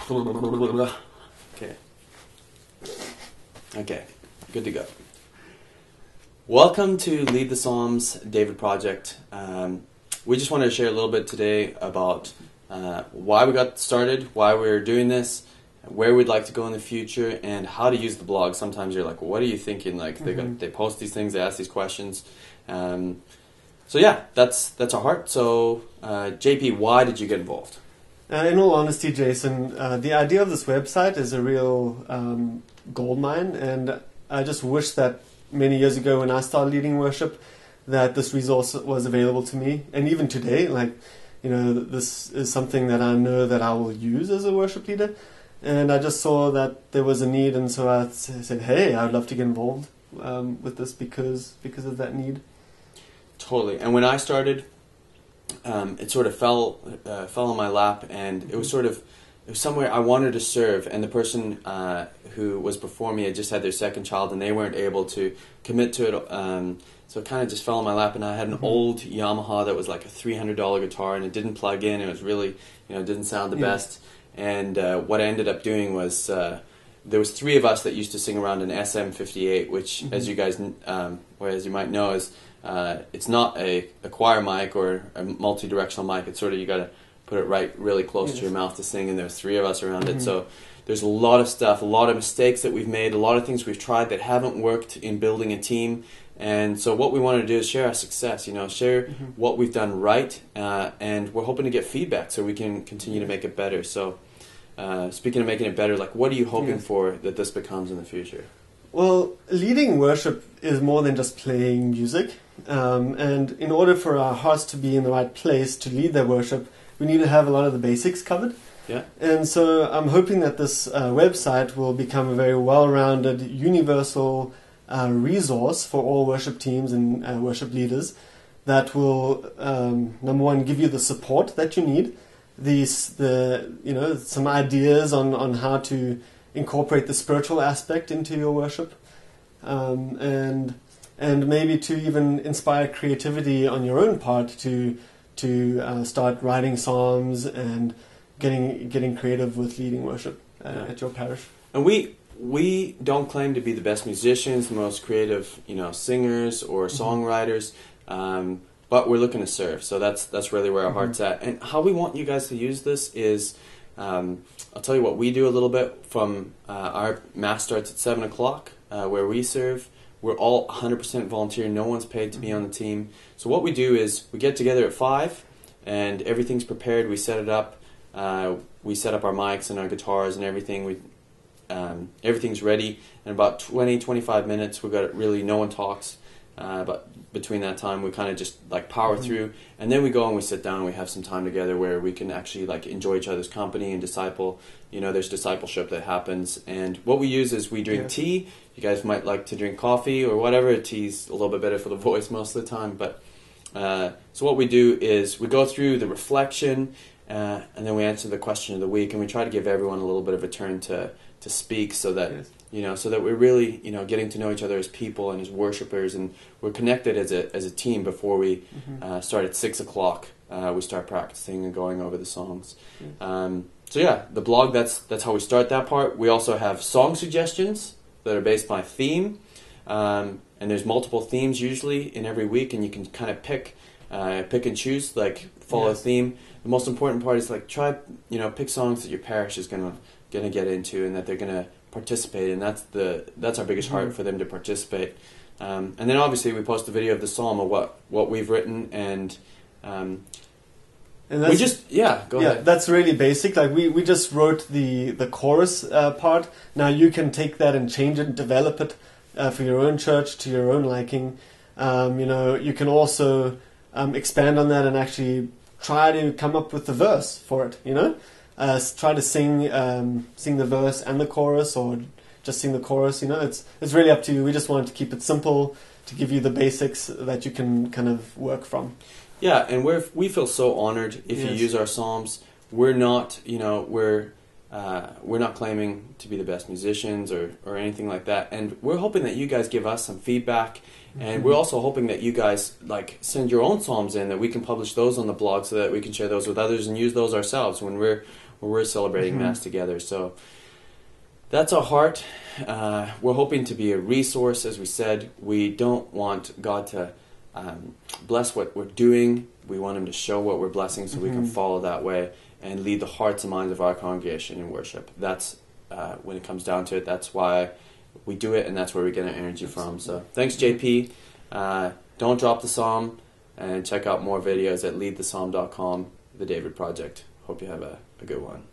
Okay. Okay, good to go. Welcome to Lead the Psalms, David Project. We just wanted to share a little bit today about why we got started, why we're doing this, where we'd like to go in the future, and how to use the blog. Sometimes you're like, what are you thinking? Like they post these things, they ask these questions. So yeah, that's our heart. So JP, why did you get involved? In all honesty, Jason, the idea of this website is a real goldmine, and I just wish that many years ago when I started leading worship that this resource was available to me. And even today, this is something that I know that I will use as a worship leader. And I just saw that there was a need, and so I said, hey, I would love to get involved with this because of that need. Totally. And when I started, it sort of fell on my lap, and it was somewhere I wanted to serve, and the person who was before me had just had their second child, and they weren't able to commit to it, so it kind of just fell on my lap. And I had an old Yamaha that was like a $300 guitar, and it didn't plug in. It was really, didn't sound the best. And what I ended up doing was there was three of us that used to sing around an SM58, which, as you guys, or as you might know, is it's not a choir mic or a multi-directional mic. It's sort of, you got to put it right really close to your mouth to sing, and there's three of us around it. So there's a lot of stuff, a lot of mistakes that we've made, a lot of things we've tried that haven't worked in building a team. And so what we want to do is share our success, share what we've done right, and we're hoping to get feedback so we can continue to make it better. So speaking of making it better, what are you hoping for that this becomes in the future? Well, leading worship is more than just playing music. And in order for our hearts to be in the right place to lead their worship, we need to have a lot of the basics covered. Yeah. And so I'm hoping that this website will become a very well-rounded, universal resource for all worship teams and worship leaders that will, number one, give you the support that you need, some ideas on how to incorporate the spiritual aspect into your worship, and maybe to even inspire creativity on your own part to start writing psalms and getting creative with leading worship at your parish. And we don't claim to be the best musicians, the most creative, singers or songwriters, but we're looking to serve. So that's really where our heart's at. And how we want you guys to use this is, I'll tell you what we do a little bit. From our mass starts at 7 o'clock, where we serve. We're all 100% volunteer. No one's paid to be on the team. So what we do is we get together at 5, and everything's prepared. We set it up. We set up our mics and our guitars and everything. Everything's ready. In about 20-25 minutes, we've got it really. No one talks. But between that time, we kind of just power through, and then we go and we sit down and we have some time together where we can actually enjoy each other's company and disciple. There's discipleship that happens, and what we use is we drink tea. You guys might like to drink coffee or whatever. Tea's a little bit better for the voice most of the time, but so what we do is we go through the reflection, and then we answer the question of the week, and we try to give everyone a little bit of a turn to speak, so that so that we're really getting to know each other as people and as worshipers, and we're connected as a team before we start at 6 o'clock. We start practicing and going over the songs. So yeah, the blog, that's how we start that part. We also have song suggestions that are based by theme, and there's multiple themes usually in every week, and you can kind of pick and choose, follow a theme. The most important part is try pick songs that your parish is gonna get into and that they're gonna participate, and that's our biggest heart, for them to participate. And then obviously we post a video of the psalm of what we've written, and we just go ahead. That's really basic. We just wrote the chorus part. Now you can take that and change it and develop it for your own church to your own liking. You can also expand on that and actually try to come up with the verse for it. Try to sing the verse and the chorus, or just sing the chorus. It's really up to you. We just wanted to keep it simple, to give you the basics that you can kind of work from. Yeah, and we feel so honored if you use our psalms. We're not, we're not claiming to be the best musicians or anything like that. And we're hoping that you guys give us some feedback, and we're also hoping that you guys send your own psalms in, that we can publish those on the blog so that we can share those with others and use those ourselves when we're where we're celebrating Mass together. So that's our heart. We're hoping to be a resource, as we said. We don't want God to bless what we're doing. We want Him to show what we're blessing so we can follow that way and lead the hearts and minds of our congregation in worship. That's, when it comes down to it, that's why we do it, and that's where we get our energy from. So thanks, JP. Don't drop the psalm, and check out more videos at leadthepsalm.com, The David Project. Hope you have a good one.